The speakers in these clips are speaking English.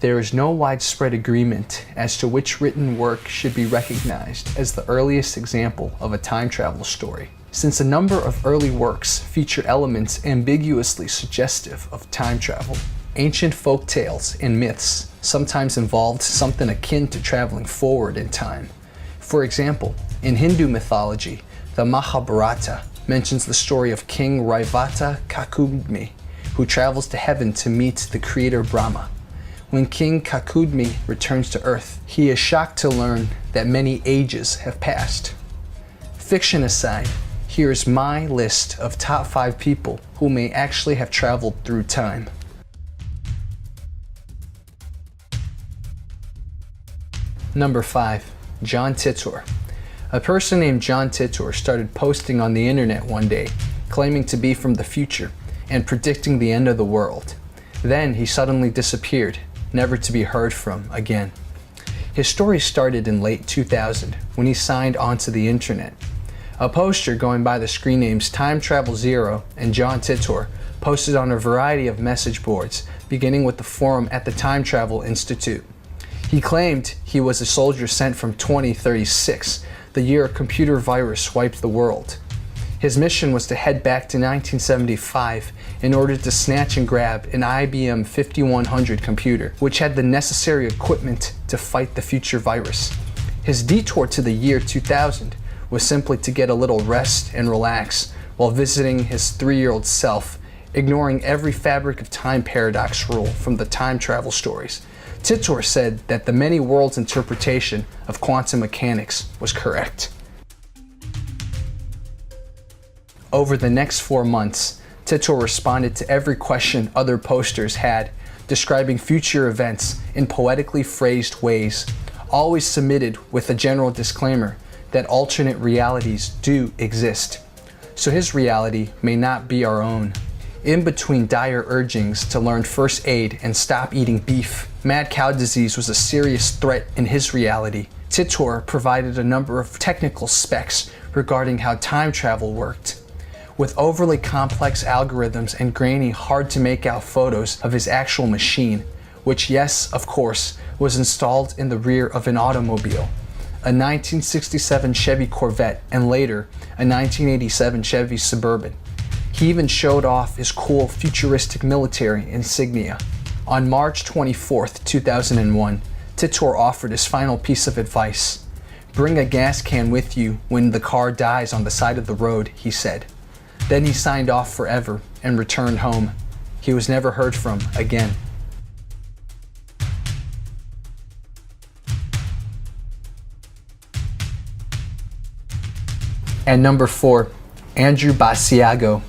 There is no widespread agreement as to which written work should be recognized as the earliest example of a time travel story, since a number of early works feature elements ambiguously suggestive of time travel. Ancient folk tales and myths sometimes involved something akin to traveling forward in time. For example, in Hindu mythology, the Mahabharata mentions the story of King Raivata Kakudmi, who travels to heaven to meet the creator Brahma. When King Kakudmi returns to Earth, he is shocked to learn that many ages have passed. Fiction aside, here's my list of top 5 people who may actually have traveled through time. Number 5. John Titor. A person named John Titor started posting on the internet one day, claiming to be from the future and predicting the end of the world. Then he suddenly disappeared, never to be heard from again. His story started in late 2000 when he signed onto the internet. A poster going by the screen names Time Travel Zero and John Titor posted on a variety of message boards, beginning with the forum at the Time Travel Institute. He claimed he was a soldier sent from 2036, the year a computer virus wiped the world. His mission was to head back to 1975 in order to snatch and grab an IBM 5100 computer, which had the necessary equipment to fight the future virus. His detour to the year 2000 was simply to get a little rest and relax while visiting his 3-year-old self, ignoring every fabric of time paradox rule from the time travel stories. Titor said that the many worlds interpretation of quantum mechanics was correct. Over the next 4 months, Titor responded to every question other posters had, describing future events in poetically phrased ways, always submitted with a general disclaimer that alternate realities do exist, so his reality may not be our own. In between dire urgings to learn first aid and stop eating beef, mad cow disease was a serious threat in his reality. Titor provided a number of technical specs regarding how time travel worked. With overly complex algorithms and grainy, hard-to-make-out photos of his actual machine, which, yes, of course, was installed in the rear of an automobile, a 1967 Chevy Corvette and later a 1987 Chevy Suburban. He even showed off his cool futuristic military insignia. On March 24, 2001, Titor offered his final piece of advice. "Bring a gas can with you when the car dies on the side of the road," he said. Then he signed off forever and returned home. He was never heard from again. And number 4, Andrew Basiago.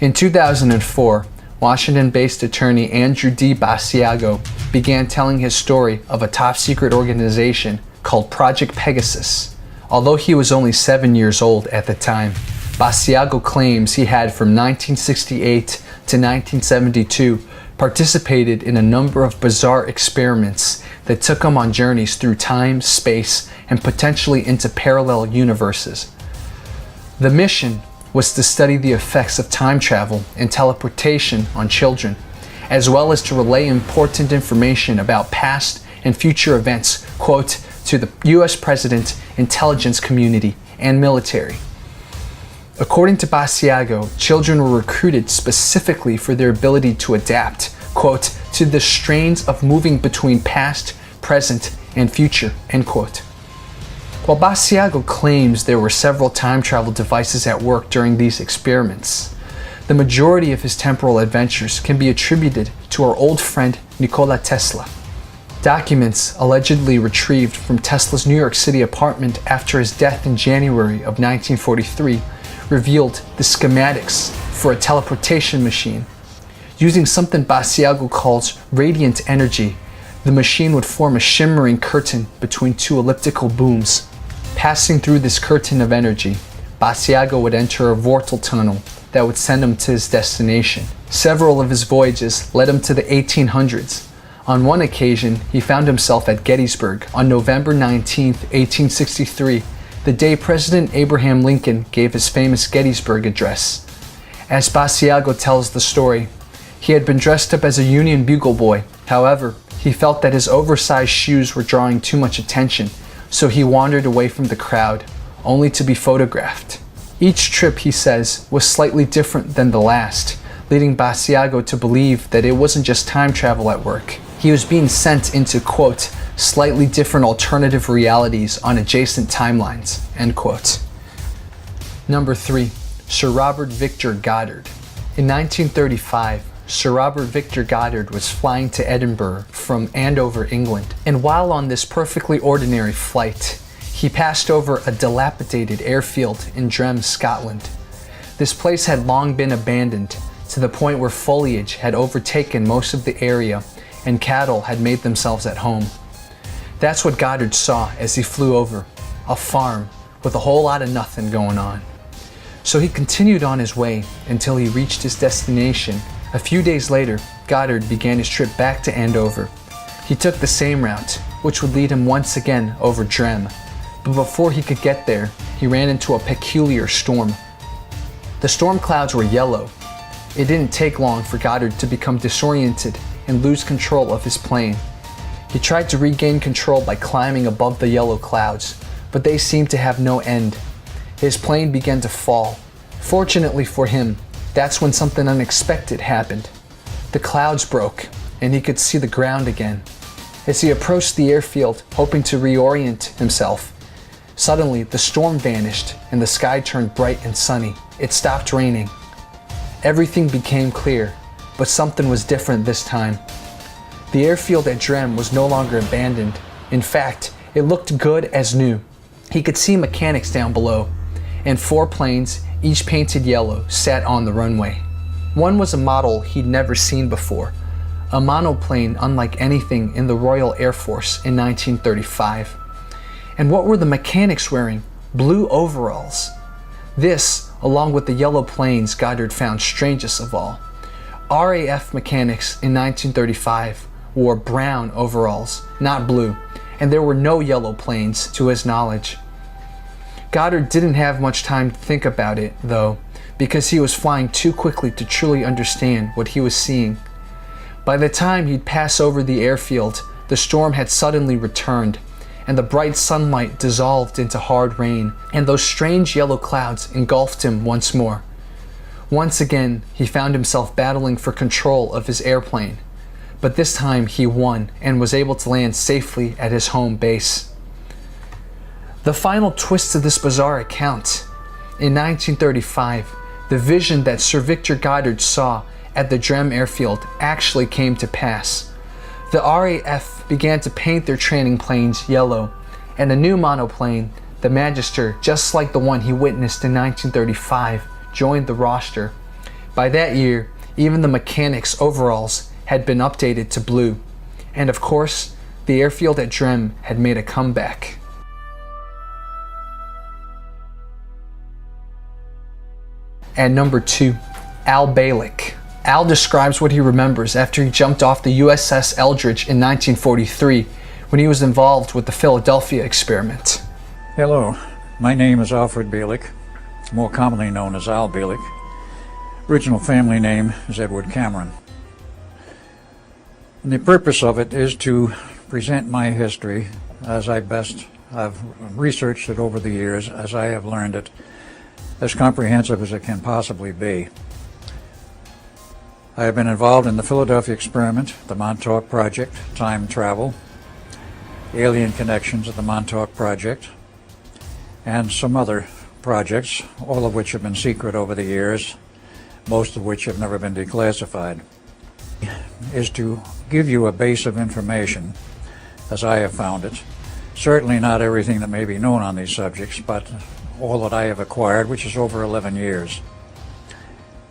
In 2004, Washington-based attorney Andrew D. Basiago began telling his story of a top-secret organization called Project Pegasus. Although he was only 7 years old at the time, Basiago claims he had from 1968 to 1972 participated in a number of bizarre experiments that took him on journeys through time, space, and potentially into parallel universes. The mission was to study the effects of time travel and teleportation on children, as well as to relay important information about past and future events, quote, to the US President, intelligence community, and military. According to Basiago, children were recruited specifically for their ability to adapt, quote, to the strains of moving between past, present, and future, end quote. While Basiago claims there were several time travel devices at work during these experiments, the majority of his temporal adventures can be attributed to our old friend Nikola Tesla. Documents allegedly retrieved from Tesla's New York City apartment after his death in January of 1943 revealed the schematics for a teleportation machine. Using something Basiago calls radiant energy, the machine would form a shimmering curtain between 2 elliptical booms. Passing through this curtain of energy, Basiago would enter a vortal tunnel that would send him to his destination. Several of his voyages led him to the 1800s. On one occasion, he found himself at Gettysburg on November 19, 1863, the day President Abraham Lincoln gave his famous Gettysburg Address. As Basiago tells the story, he had been dressed up as a Union bugle boy. However, He felt that his oversized shoes were drawing too much attention, so he wandered away from the crowd, only to be photographed. Each trip, he says, was slightly different than the last, leading Basiago to believe that it wasn't just time travel at work. He was being sent into, quote, slightly different alternative realities on adjacent timelines, end quote. Number 3. Sir Robert Victor Goddard. In 1935, Sir Robert Victor Goddard was flying to Edinburgh from Andover, England, and while on this perfectly ordinary flight, he passed over a dilapidated airfield in Drem, Scotland. This place had long been abandoned to the point where foliage had overtaken most of the area and cattle had made themselves at home. That's what Goddard saw as he flew over, a farm with a whole lot of nothing going on. So he continued on his way until he reached his destination. A few days later, Goddard began his trip back to Andover. He took the same route, which would lead him once again over Drem. But before he could get there, he ran into a peculiar storm. The storm clouds were yellow. It didn't take long for Goddard to become disoriented and lose control of his plane. He tried to regain control by climbing above the yellow clouds, but they seemed to have no end. His plane began to fall. Fortunately for him, that's when something unexpected happened. The clouds broke, and he could see the ground again. As he approached the airfield, hoping to reorient himself, suddenly the storm vanished and the sky turned bright and sunny. It stopped raining. Everything became clear, but something was different this time. The airfield at Drem was no longer abandoned. In fact, it looked good as new. He could see mechanics down below, and 4 planes, each painted yellow, sat on the runway. One was a model he'd never seen before, a monoplane unlike anything in the Royal Air Force in 1935. And what were the mechanics wearing? Blue overalls. This, along with the yellow planes, Goddard found strangest of all. RAF mechanics in 1935 wore brown overalls, not blue, and there were no yellow planes to his knowledge. Goddard didn't have much time to think about it, though, because he was flying too quickly to truly understand what he was seeing. By the time he'd pass over the airfield, the storm had suddenly returned, and the bright sunlight dissolved into hard rain, and those strange yellow clouds engulfed him once more. Once again, he found himself battling for control of his airplane, but this time he won and was able to land safely at his home base. The final twist to this bizarre account. In 1935, the vision that Sir Victor Goddard saw at the Drem airfield actually came to pass. The RAF began to paint their training planes yellow, and a new monoplane, the Magister, just like the one he witnessed in 1935, joined the roster. By that year, even the mechanics' overalls had been updated to blue, and of course, the airfield at Drem had made a comeback. And number 2, Al Bielek. Al describes what he remembers after he jumped off the USS Eldridge in 1943 when he was involved with the Philadelphia experiment. Hello, my name is Alfred Bielek, more commonly known as Al Bielek. Original family name is Edward Cameron. And the purpose of it is to present my history as I best have researched it over the years, as I have learned it, as comprehensive as it can possibly be. I have been involved in the Philadelphia experiment, the Montauk Project, time travel, alien connections of the Montauk Project, and some other projects, all of which have been secret over the years, most of which have never been declassified, is to give you a base of information as I have found it. Certainly not everything that may be known on these subjects, but all that I have acquired, which is over 11 years.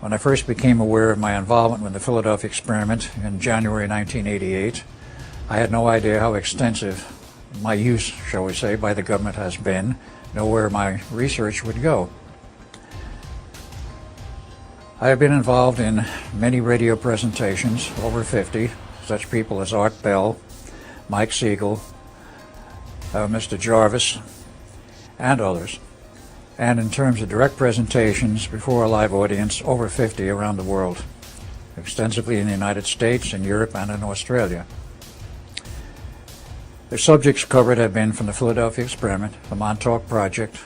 When I first became aware of my involvement with the Philadelphia experiment in January 1988, I had no idea how extensive my use, shall we say, by the government has been, nor where my research would go. I have been involved in many radio presentations, over 50, such people as Art Bell, Mike Siegel, Mr. Jarvis, and others. And in terms of direct presentations before a live audience, over 50 around the world, extensively in the United States, in Europe, and in Australia. The subjects covered have been from the Philadelphia Experiment, the Montauk Project,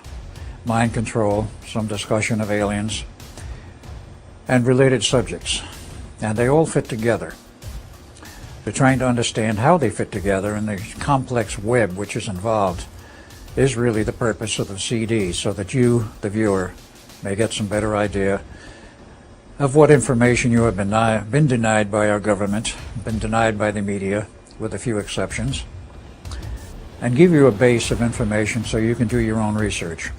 mind control, some discussion of aliens, and related subjects. And they all fit together. We're trying to understand how they fit together, and the complex web which is involved is really the purpose of the CD, so that you, the viewer, may get some better idea of what information you have been denied by our government, been denied by the media, with a few exceptions, and give you a base of information so you can do your own research.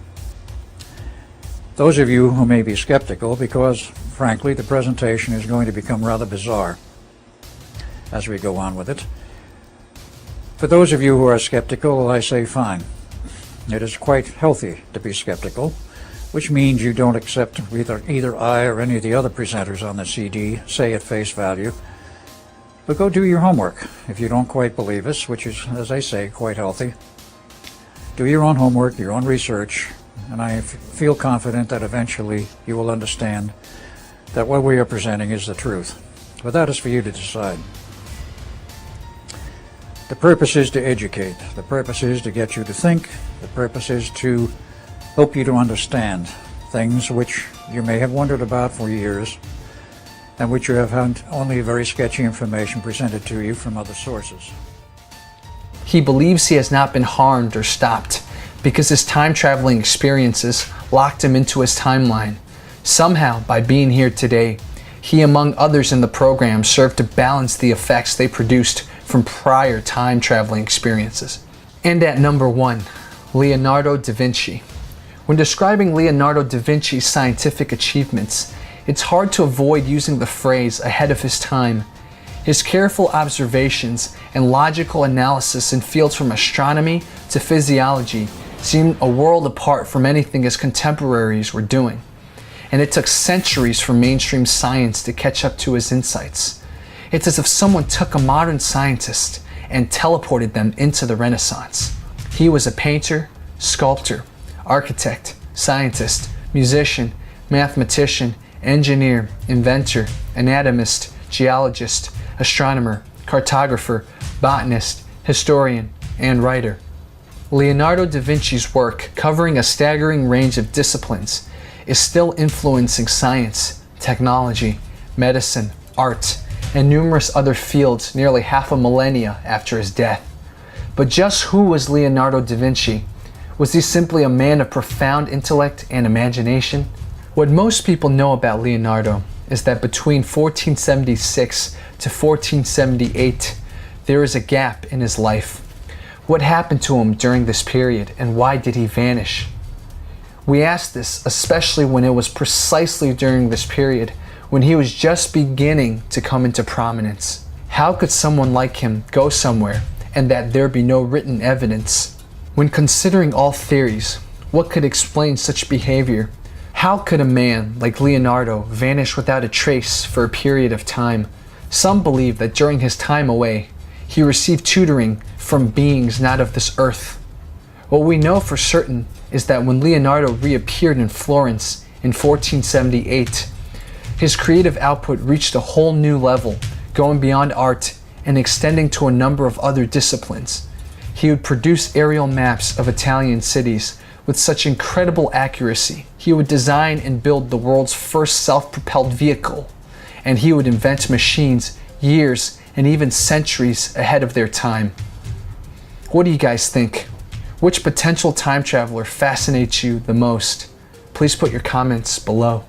Those of you who may be skeptical, because frankly the presentation is going to become rather bizarre as we go on with it. For those of you who are skeptical, I say fine. It is quite healthy to be skeptical, which means you don't accept either I or any of the other presenters on the CD say at face value. But go do your homework if you don't quite believe us, which is, as I say, quite healthy. Do your own homework, your own research, and I feel confident that eventually you will understand that what we are presenting is the truth. But that is for you to decide. The purpose is to educate. The purpose is to get you to think. The purpose is to help you to understand things which you may have wondered about for years and which you have had only very sketchy information presented to you from other sources. He believes he has not been harmed or stopped because his time-traveling experiences locked him into his timeline. Somehow, by being here today, he, among others in the program, served to balance the effects they produced from prior time-traveling experiences. And at number 1, Leonardo da Vinci. When describing Leonardo da Vinci's scientific achievements, it's hard to avoid using the phrase ahead of his time. His careful observations and logical analysis in fields from astronomy to physiology seemed a world apart from anything his contemporaries were doing. And it took centuries for mainstream science to catch up to his insights. It's as if someone took a modern scientist and teleported them into the Renaissance. He was a painter, sculptor, architect, scientist, musician, mathematician, engineer, inventor, anatomist, geologist, astronomer, cartographer, botanist, historian, and writer. Leonardo da Vinci's work, covering a staggering range of disciplines, is still influencing science, technology, medicine, art, and numerous other fields nearly half a millennia after his death. But just who was Leonardo da Vinci? Was he simply a man of profound intellect and imagination? What most people know about Leonardo is that between 1476 to 1478, there is a gap in his life. What happened to him during this period, and why did he vanish? We ask this especially when it was precisely during this period when he was just beginning to come into prominence. How could someone like him go somewhere and that there be no written evidence? When considering all theories, what could explain such behavior? How could a man like Leonardo vanish without a trace for a period of time? Some believe that during his time away, he received tutoring from beings not of this earth. What we know for certain is that when Leonardo reappeared in Florence in 1478, his creative output reached a whole new level, going beyond art and extending to a number of other disciplines. He would produce aerial maps of Italian cities with such incredible accuracy. He would design and build the world's first self-propelled vehicle, and he would invent machines years and even centuries ahead of their time. What do you guys think? Which potential time traveler fascinates you the most? Please put your comments below.